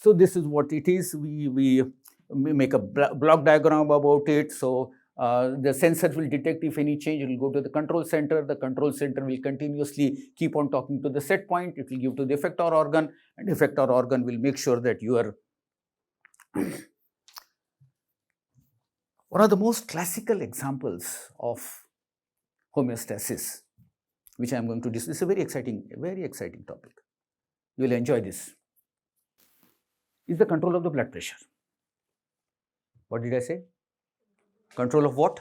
So this is what it is. We make a block diagram about it. So the sensor will detect if any change. It will go to the control center. The control center will continuously keep on talking to the set point. It will give to the effector organ, and effector organ will make sure that you are. One of the most classical examples of homeostasis, which I am going to discuss, is a very exciting topic. You will enjoy this. Is the control of the blood pressure. What did I say? Control of what?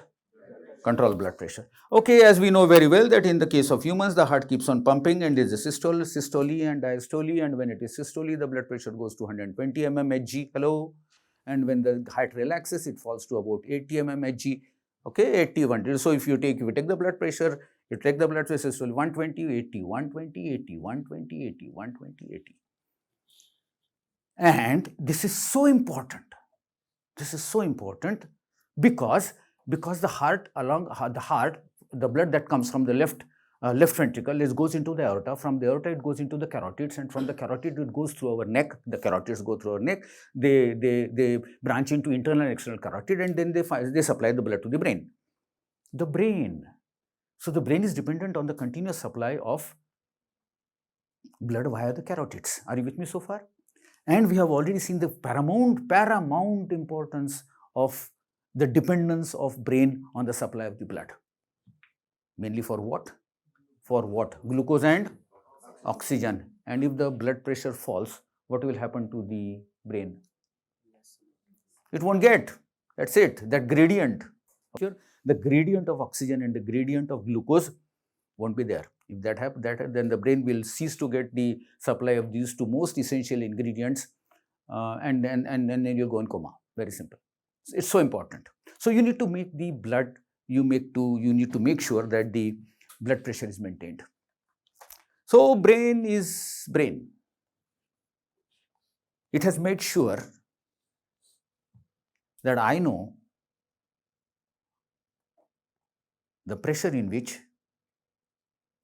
Control of blood pressure. Okay, as we know very well that in the case of humans, the heart keeps on pumping and there is a systole and diastole, and when it is systole, the blood pressure goes to 120 mmHg. Hello? And when the heart relaxes, it falls to about 80 mmHg. Okay, 81. So if you take the blood pressure, you take the blood pressure systole 120, 80, 120, 80, 120, 80, 120, 80. And this is so important. This is so important because the heart, the blood that comes from the left ventricle goes into the aorta. From the aorta, it goes into the carotids, and from the carotid, it goes through our neck. The carotids go through our neck. They branch into internal and external carotid, and then they supply the blood to the brain. The brain. So the brain is dependent on the continuous supply of blood via the carotids. Are you with me so far? And we have already seen the paramount importance of the dependence of brain on the supply of the blood. Mainly for what? For what? Glucose and oxygen. And if the blood pressure falls, what will happen to the brain? It won't get. That's it. That gradient. The gradient of oxygen and the gradient of glucose won't be there. If that happens, then the brain will cease to get the supply of these two most essential ingredients, and then you'll go in coma. Very simple. It's so important. So you need to make the blood. You need to make sure that the blood pressure is maintained. So brain is brain. It has made sure that I know the pressure in which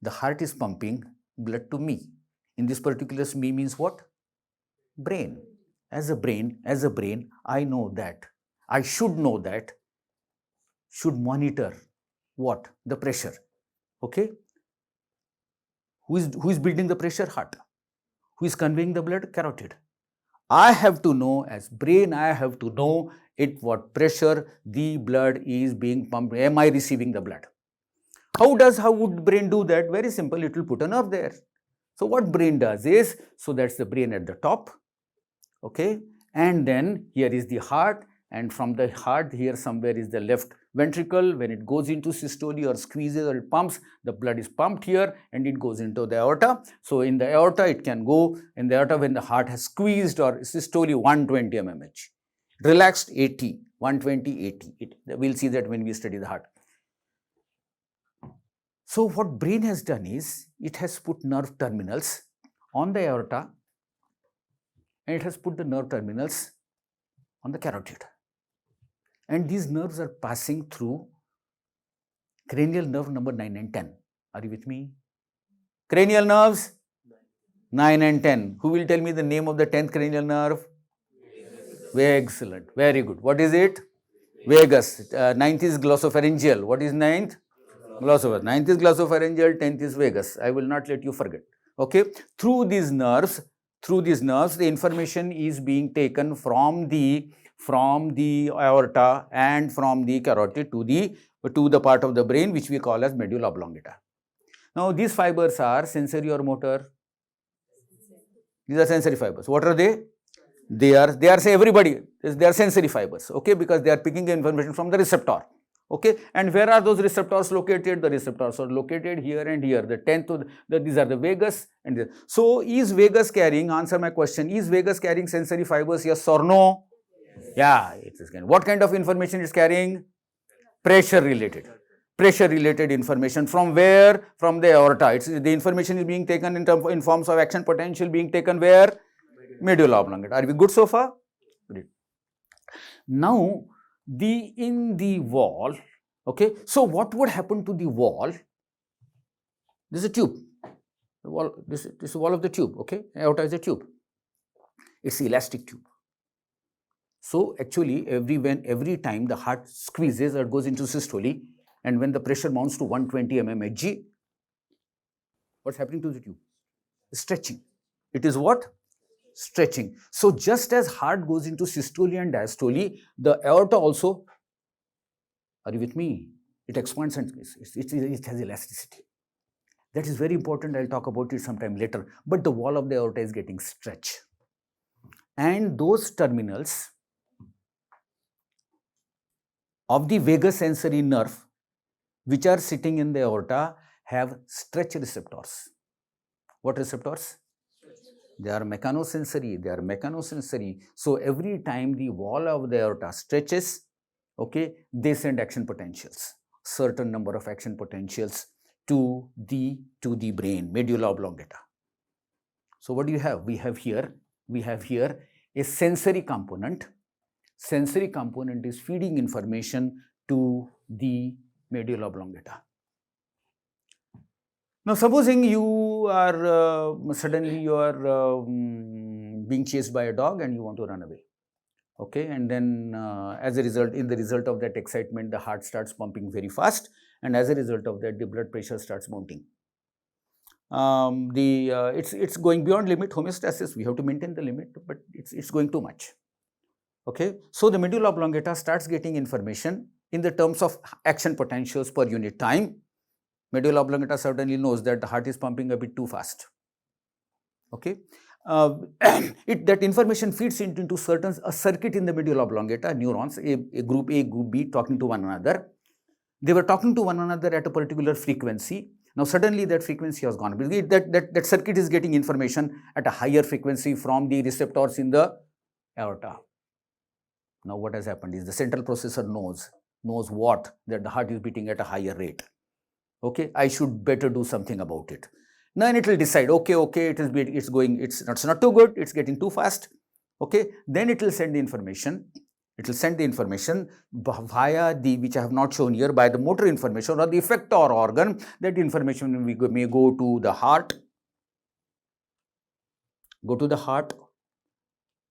the heart is pumping blood to me. In this particular, me means what? Brain. As a brain, I know that. I should know that. Should monitor what? The pressure. Okay? Who is building the pressure? Heart. Who is conveying the blood? Carotid. I have to know, as brain, I have to know at what pressure the blood is being pumped. Am I receiving the blood? How would brain do that? Very simple, it will put a nerve there. So what brain does is, so that's the brain at the top, okay, and then here is the heart, and from the heart here somewhere is the left ventricle. When it goes into systole or squeezes or it pumps, the blood is pumped here and it goes into the aorta. So in the aorta it can go, in the aorta when the heart has squeezed or systole 120 mmHg, relaxed 80, 120, 80. We'll see that when we study the heart. So what brain has done is, it has put nerve terminals on the aorta and it has put the nerve terminals on the carotid. And these nerves are passing through cranial nerve number 9 and 10. Are you with me? Cranial nerves 9 and 10. Who will tell me the name of the 10th cranial nerve? Very excellent. Very good. What is it? Vagus. 9th is glossopharyngeal. What is 9th? Glossopharyngeal. 9th is glossopharyngeal, 10th is vagus. I will not let you forget. Okay. Through these nerves, the information is being taken from the aorta and from the carotid to the part of the brain which we call as medulla oblongata. Now these fibers are sensory or motor? These are sensory fibers. What are they? They are say everybody, they are sensory fibers, okay, because they are picking the information from the receptor. Okay, and where are those receptors located? The receptors are located here and here. The 10th, these are the vagus. And so, is vagus carrying? Answer my question. Is vagus carrying sensory fibers? Yes or no? Yes. Yeah, it is. What kind of information is carrying? Pressure related information. From where? From the aorta. The information is being taken in forms of action potential being taken where? Medulla oblongata. Are we good so far? Good. Now, in the wall, okay, so what would happen to the wall? This is a tube. The wall, this is the wall of the tube, okay, aorta is a tube. It's elastic tube. So actually every time the heart squeezes or goes into systole, and when the pressure mounts to 120 mmHg, what's happening to the tube? Stretching. It is what? Stretching. So just as heart goes into systole and diastole, the aorta also, are you with me? It expands and it has elasticity. That is very important. I'll talk about it sometime later. But the wall of the aorta is getting stretched. And those terminals of the vagus sensory nerve, which are sitting in the aorta, have stretch receptors. What receptors? They are mechanosensory. So every time the wall of the aorta stretches, okay, they send action potentials, certain number of action potentials to the brain, medulla oblongata. So what do you have? We have here a sensory component. Sensory component is feeding information to the medulla oblongata. Now, supposing you are suddenly you are being chased by a dog and you want to run away, okay, and then as a result, in the result of that excitement, the heart starts pumping very fast, and as a result of that, the blood pressure starts mounting. It's going beyond limit. Homeostasis, we have to maintain the limit, but it's going too much. Okay, so the medulla oblongata starts getting information in the terms of action potentials per unit time. Medulla oblongata certainly knows that the heart is pumping a bit too fast. Okay, that information feeds into a circuit in the medulla oblongata, neurons, a group A, group B, talking to one another. They were talking to one another at a particular frequency. Now suddenly that frequency has gone. That circuit is getting information at a higher frequency from the receptors in the aorta. Now what has happened is the central processor knows what? That the heart is beating at a higher rate. Okay, I should better do something about it. Then it will decide, okay, it's not too good, it's getting too fast. Okay, then it will send the information. It will send the information via which I have not shown here, by the motor information or the effector organ. That information may go to the heart.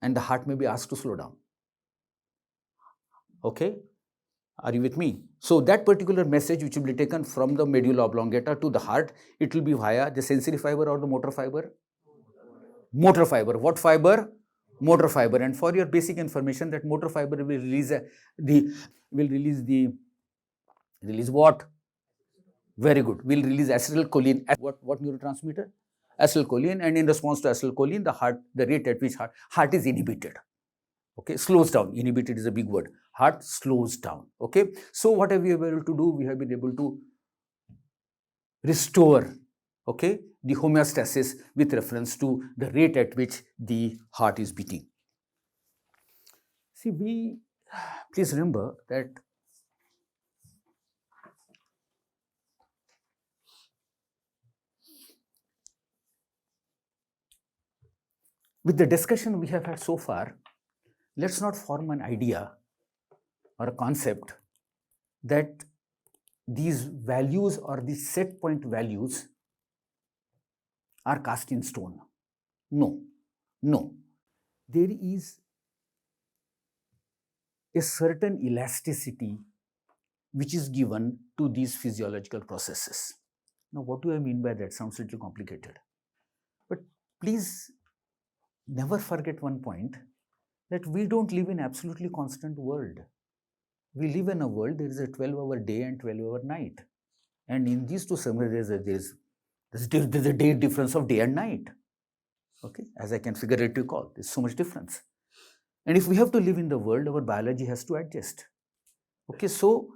And the heart may be asked to slow down. Okay, are you with me? So that particular message which will be taken from the medulla oblongata to the heart, it will be via the sensory fiber or the motor fiber? Motor fiber. What fiber? Motor fiber. And for your basic information, that motor fiber will release what? Very good. Will release acetylcholine. What neurotransmitter? Acetylcholine. And in response to acetylcholine, the rate at which heart is inhibited. Okay, slows down. Inhibited is a big word. Heart slows down. Okay, so what have we been able to do? We have been able to restore, okay, the homeostasis with reference to the rate at which the heart is beating. See, please remember that with the discussion we have had so far, let's not form an idea or a concept that these values or these set point values are cast in stone. No. There is a certain elasticity which is given to these physiological processes. Now, what do I mean by that? Sounds a little complicated. But please never forget one point, that we don't live in absolutely constant world. We live in a world, there is a 12-hour day and 12-hour night. And in these two scenarios, there's a day difference of day and night. Okay, as I can figure it to call, there's so much difference. And if we have to live in the world, our biology has to adjust. Okay, so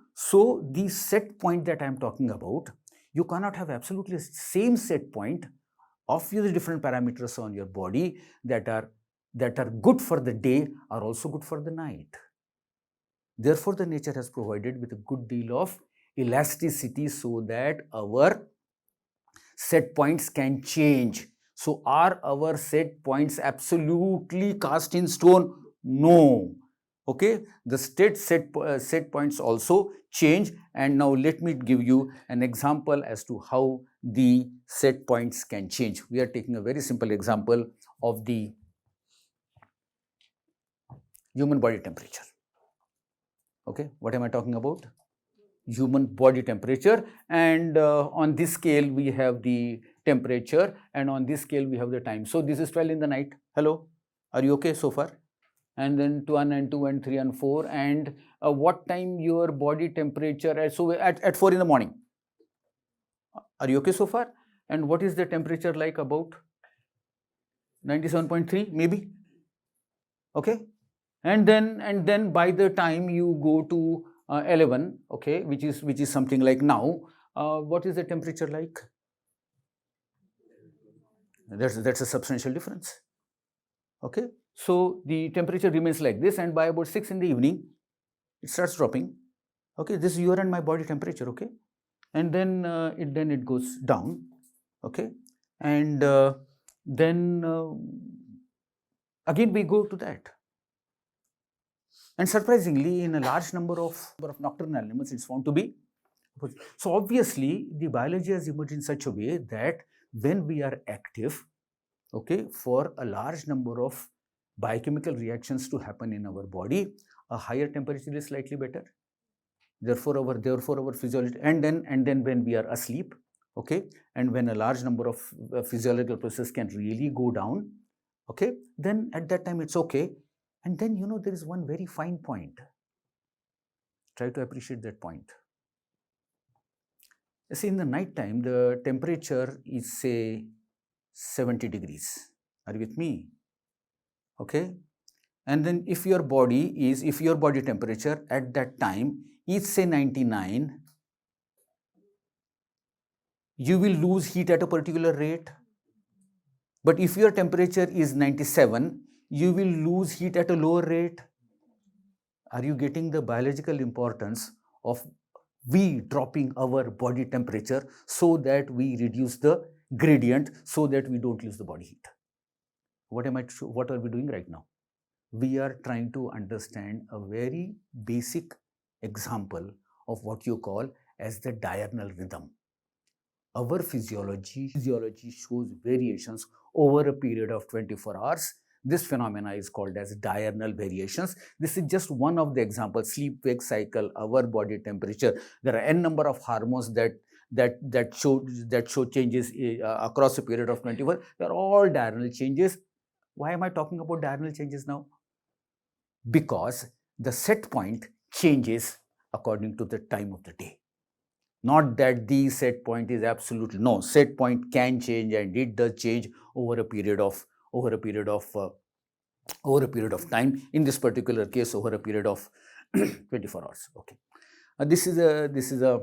the set point that I'm talking about, you cannot have absolutely the same set point of the different parameters on your body that are good for the day are also good for the night. Therefore, the nature has provided with a good deal of elasticity so that our set points can change. So, are our set points absolutely cast in stone? No. Okay, the set points also change, and now let me give you an example as to how the set points can change. We are taking a very simple example of the human body temperature. Okay, what am I talking about? Human body temperature, and on this scale we have the temperature, and on this scale we have the time. So this is 12 in the night. Hello, are you okay so far? And then 1 and 2 and 3 and 4, and what time your body temperature at 4 in the morning. Are you okay so far? And what is the temperature like? About 97.3 maybe. Okay, and then by the time you go to 11, okay, which is something like now, what is the temperature like? That's a substantial difference. Okay, so the temperature remains like this, and by about 6 in the evening it starts dropping. Okay, this is your and my body temperature. Okay, and then it goes down. Okay, and then again we go to that. And surprisingly, in a large number of nocturnal animals, it's found to be. So obviously, the biology has emerged in such a way that when we are active, okay, for a large number of biochemical reactions to happen in our body, a higher temperature is slightly better. Therefore, our physiology, and then when we are asleep, okay, and when a large number of physiological processes can really go down, okay, then at that time it's okay. And then, you know, there is one very fine point. Try to appreciate that point. You see, in the night time, the temperature is, say, 70 degrees. Are you with me? Okay. And then if your body temperature at that time is, say, 99, you will lose heat at a particular rate. But if your temperature is 97, you will lose heat at a lower rate. Are you getting the biological importance of we dropping our body temperature so that we reduce the gradient, so that we don't lose the body heat? What are we doing right now? We are trying to understand a very basic example of what you call as the diurnal rhythm. Our physiology shows variations over a period of 24 hours. This phenomena is called as diurnal variations. This is just one of the examples: sleep-wake cycle, our body temperature. There are n number of hormones that show changes across a period of 24. They are all diurnal changes. Why am I talking about diurnal changes now? Because the set point changes according to the time of the day. Not that the set point is absolutely, no, set point can change, and it does change over a period of time. In this particular case, over a period of 24 hours. Okay, this is a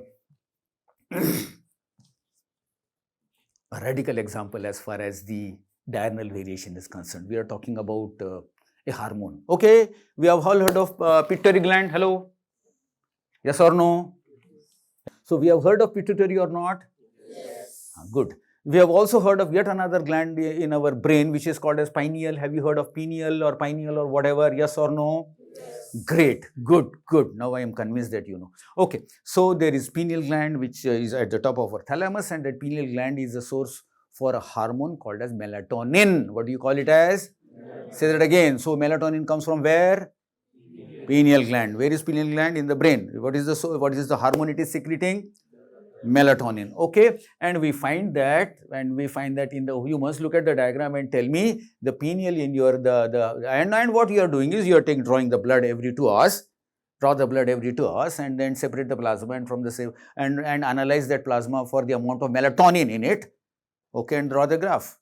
a radical example as far as the diurnal variation is concerned. We are talking about a hormone. Okay, we have all heard of pituitary gland. Hello, yes or no? So we have heard of pituitary or not? Yes. Good. We have also heard of yet another gland in our brain, which is called as pineal. Have you heard of pineal or whatever? Yes or no? Yes. Great. Good. Now I am convinced that you know. Okay. So there is pineal gland, which is at the top of our thalamus, and that pineal gland is a source for a hormone called as melatonin. What do you call it as? Melatonin. Say that again. So melatonin comes from where? Pineal gland. Where is pineal gland? In the brain. What is the hormone it is secreting? Melatonin. Okay, and we find that in the humans. Look at the diagram and tell me the pineal in your and what you are doing is you are drawing the blood every 2 hours. Draw the blood every 2 hours and then separate the plasma and from the same and analyze that plasma for the amount of melatonin in it. Okay, and draw the graph.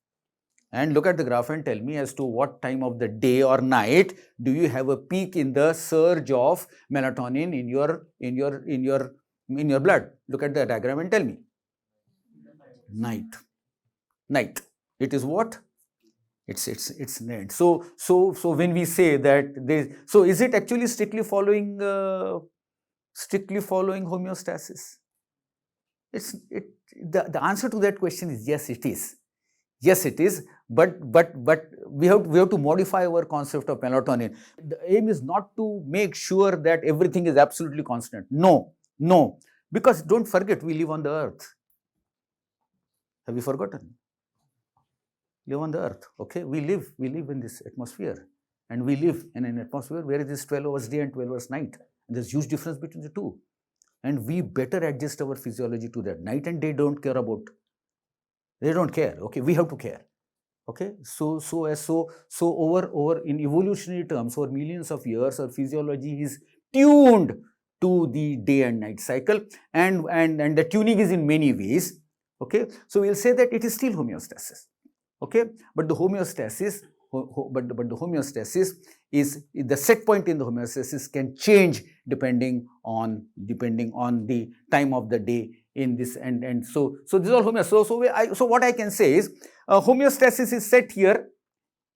And look at the graph and tell me as to what time of the day or night do you have a peak in the surge of melatonin in your blood. Look at the diagram and tell me. Night. It is what? It's night. So when we say that so is it actually strictly following homeostasis? The answer to that question is yes, it is. Yes, it is, but we have to modify our concept of melatonin. The aim is not to make sure that everything is absolutely constant. No, because don't forget, we live on the earth. Have you forgotten? Live on the earth, okay? We live in this atmosphere. and we live in an atmosphere where it is 12 hours day and 12 hours night. And there's huge difference between the two. And we better adjust our physiology to that. Night and day don't care about, they don't care, okay, we have to care. Okay, so over in evolutionary terms, for millions of years, our physiology is tuned to the day and night cycle, and the tuning is in many ways. Okay, so we'll say that it is still homeostasis. Okay, but the homeostasis, but the homeostasis is the set point in the homeostasis can change depending on the time of the day in this, and so this is all homeostasis. So what I can say is homeostasis is set here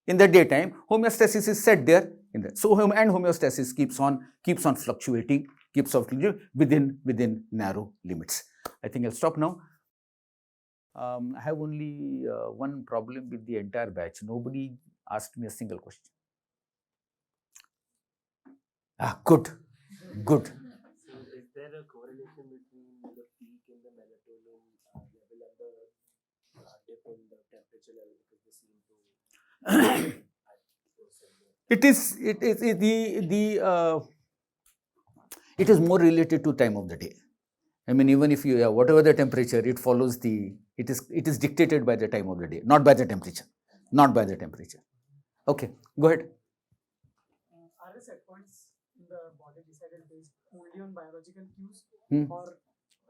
in the daytime, homeostasis is set there in the, so and homeostasis keeps on fluctuating within narrow limits. I think I'll stop now. I have only one problem with the entire batch. Nobody asked me a single question. Good. So is there a correlation between the peak in the melatonin level and the dip in the temperature level, because they seem to it is more related to time of the day. I mean, even if you have whatever the temperature, it follows it is dictated by the time of the day, not by the temperature. Okay, go ahead. Are the set points in the body decided based only on biological cues or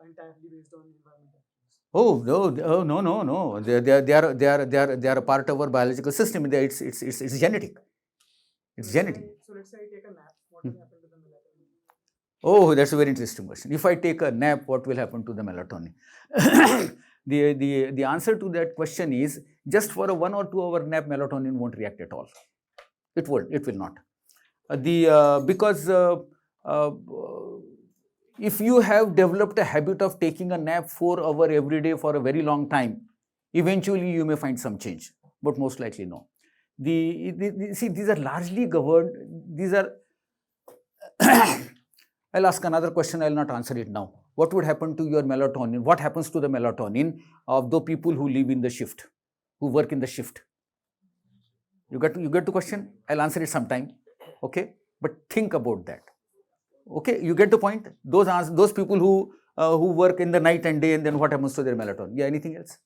entirely based on environmental cues? No. They are a part of our biological system. It's genetic. It's genetic. So let's say I take a nap, what will happen to the melatonin? Oh, that's a very interesting question. If I take a nap, what will happen to the melatonin? The answer to that question is, just for a 1 or 2 hour nap, melatonin won't react at all. It will not. Because if you have developed a habit of taking a nap 4 hours every day for a very long time, eventually you may find some change, but most likely no. See, these are largely governed. These are. I'll ask another question. I'll not answer it now. What would happen to your melatonin? What happens to the melatonin of the people who live in the shift, who work in the shift? You get the question? I'll answer it sometime. Okay, but think about that. Okay, you get the point? Those people who work in the night and day, and then what happens to their melatonin? Yeah, anything else?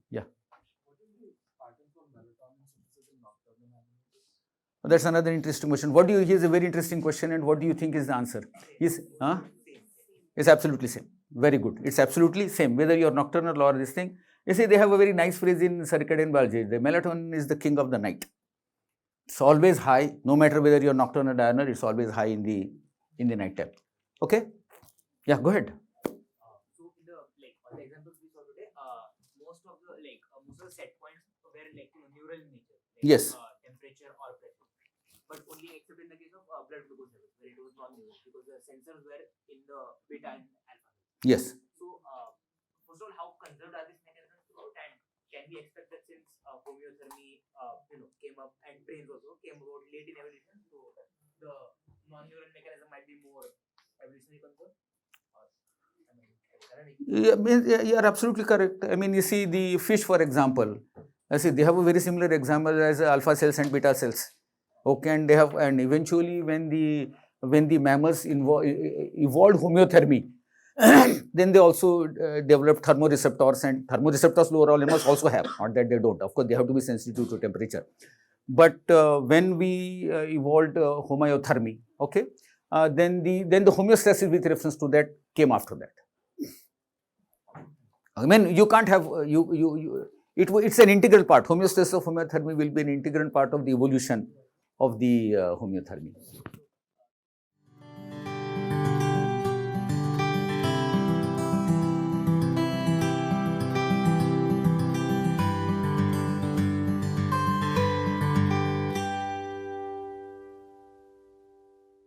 Yeah. That's another interesting question. Here's a very interesting question, and what do you think is the answer? It's absolutely same. Very good. It's absolutely same, whether you're nocturnal or this thing. You see, they have a very nice phrase in circadian biology. The melatonin is the king of the night. It's always high, no matter whether you're nocturnal or diurnal, it's always high in the night time. Okay? Yeah, go ahead. So in the all the examples we saw today, most of the set points were neural in nature. Yes. Temperature or pressure. But only except in the case of blood glucose levels, where it was non-neural, because the sensors were in the beta and alpha. Yes. So first of all, how conserved are these mechanisms throughout, and can we expect that since homeothermy came up and brains also came about late in evolution, so the non-neural mechanism might be more evolutionary conserved? You are absolutely correct. I mean, you see the fish, for example. They have a very similar example as alpha cells and beta cells. Okay, and eventually when the mammals evolved homeothermy, then they also developed thermoreceptors, and thermoreceptors lower animals also have, not that they don't. Of course, they have to be sensitive to temperature. But when we evolved homeothermy, okay, then the homeostasis with reference to that came after that. I mean, you can't have it's an integral part. Homeostasis of homeothermy will be an integral part of the evolution of the homeothermy.